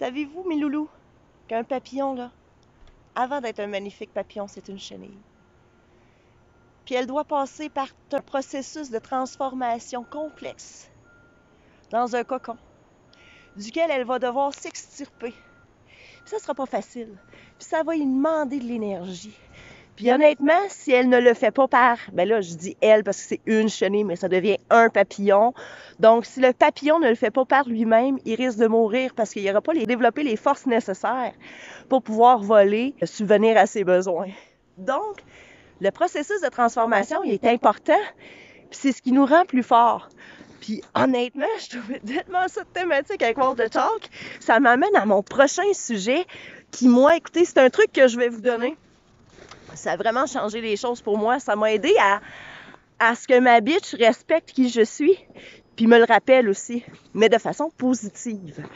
Savez-vous, mes loulous, qu'un papillon, là, avant d'être un magnifique papillon, c'est une chenille. Puis elle doit passer par un processus de transformation complexe dans un cocon, duquel elle va devoir s'extirper. Ça sera pas facile. Puis ça va lui demander de l'énergie. Puis honnêtement, si elle ne le fait pas ben là, je dis elle parce que c'est une chenille, mais ça devient un papillon. Donc, si le papillon ne le fait pas par lui-même, il risque de mourir parce qu'il n'aura pas développé les forces nécessaires pour pouvoir voler, subvenir à ses besoins. Donc, le processus de transformation, il est important, puis c'est ce qui nous rend plus forts. Puis honnêtement, je trouvais tellement ça thématique avec Walk the Talk. Ça m'amène à mon prochain sujet qui, moi, écoutez, c'est un truc que je vais vous donner. Ça a vraiment changé les choses pour moi. Ça m'a aidé à ce que ma bitch respecte qui je suis, puis me le rappelle aussi, mais de façon positive.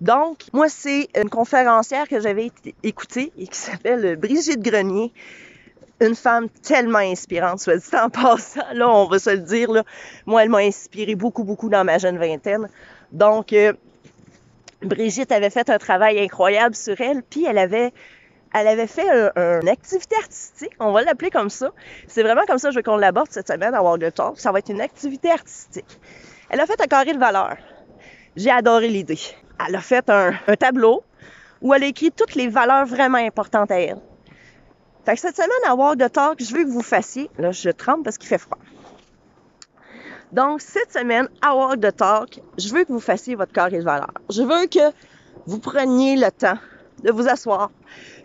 Donc, moi, c'est une conférencière que j'avais écoutée et qui s'appelle Brigitte Grenier. Une femme tellement inspirante, soit dit en passant, là, on va se le dire, là. Moi, elle m'a inspiré beaucoup, beaucoup dans ma jeune vingtaine. Donc, Brigitte avait fait un travail incroyable sur elle, puis elle avait fait une activité artistique, on va l'appeler comme ça. C'est vraiment comme ça que je veux qu'on l'aborde cette semaine à Walk the Talk. Ça va être une activité artistique. Elle a fait un carré de valeurs. J'ai adoré l'idée. Elle a fait un tableau où elle a écrit toutes les valeurs vraiment importantes à elle. Fait que cette semaine, à Walk the Talk, je veux que vous fassiez... Là, je tremble parce qu'il fait froid. Donc, cette semaine, à Walk the Talk, je veux que vous fassiez votre carré de valeurs. Je veux que vous preniez le temps de vous asseoir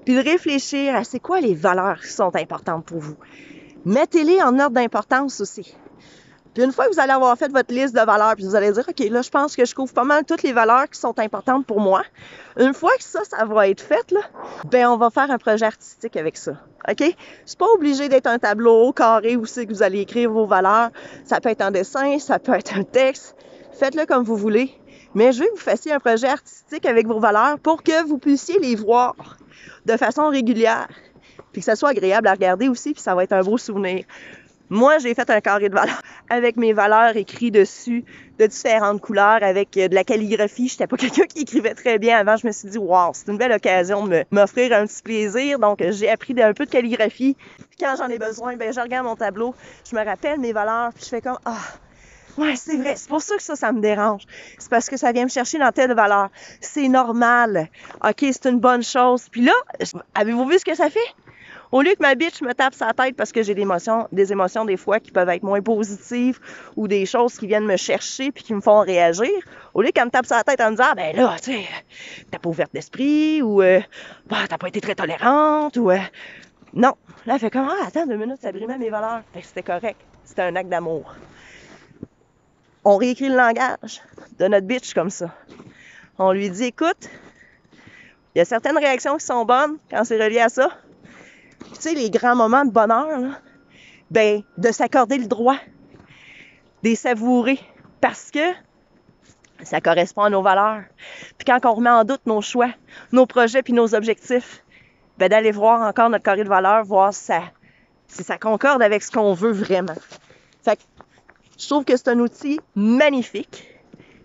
puis de réfléchir à c'est quoi les valeurs qui sont importantes pour vous. Mettez-les en ordre d'importance aussi. Puis une fois que vous allez avoir fait votre liste de valeurs, puis vous allez dire, OK, là, je pense que je couvre pas mal toutes les valeurs qui sont importantes pour moi. Une fois que ça va être fait, là, ben on va faire un projet artistique avec ça. OK? C'est pas obligé d'être un tableau carré où c'est que vous allez écrire vos valeurs. Ça peut être un dessin, ça peut être un texte. Faites-le comme vous voulez. Mais je veux que vous fassiez un projet artistique avec vos valeurs pour que vous puissiez les voir de façon régulière. Puis que ça soit agréable à regarder aussi, puis ça va être un beau souvenir. Moi, j'ai fait un carré de valeurs avec mes valeurs écrites dessus de différentes couleurs, avec de la calligraphie. J'étais pas quelqu'un qui écrivait très bien avant. Je me suis dit, wow, c'est une belle occasion de m'offrir un petit plaisir. Donc, j'ai appris un peu de calligraphie. Puis quand j'en ai besoin, ben je regarde mon tableau, je me rappelle mes valeurs, puis je fais comme, ouais, c'est vrai. C'est pour ça que ça me dérange. C'est parce que ça vient me chercher dans telle valeur. C'est normal. OK, c'est une bonne chose. Puis là, avez-vous vu ce que ça fait? Au lieu que ma bitch me tape sa tête parce que j'ai des émotions des fois qui peuvent être moins positives ou des choses qui viennent me chercher puis qui me font réagir, au lieu qu'elle me tape sa tête en me disant, ben là, tu sais, t'es pas ouverte d'esprit ou t'as pas été très tolérante ou non. Là, elle fait comme, attends 2 minutes, ça brimait mes valeurs. Fait que c'était correct. C'était un acte d'amour. On réécrit le langage de notre bitch comme ça. On lui dit, écoute, il y a certaines réactions qui sont bonnes quand c'est relié à ça. Tu sais, les grands moments de bonheur, là, ben, de s'accorder le droit, de les savourer, parce que ça correspond à nos valeurs. Puis quand on remet en doute nos choix, nos projets puis nos objectifs, ben, d'aller voir encore notre carré de valeurs, voir si ça concorde avec ce qu'on veut vraiment. Fait que je trouve que c'est un outil magnifique.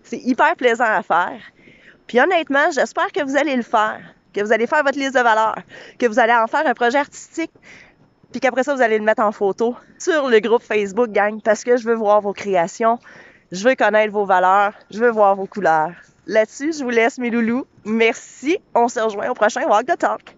C'est hyper plaisant à faire. Puis honnêtement, j'espère que vous allez le faire. Que vous allez faire votre liste de valeurs, que vous allez en faire un projet artistique, puis qu'après ça, vous allez le mettre en photo sur le groupe Facebook, gang, parce que je veux voir vos créations, je veux connaître vos valeurs, je veux voir vos couleurs. Là-dessus, je vous laisse, mes loulous. Merci. On se rejoint au prochain Walk the Talk.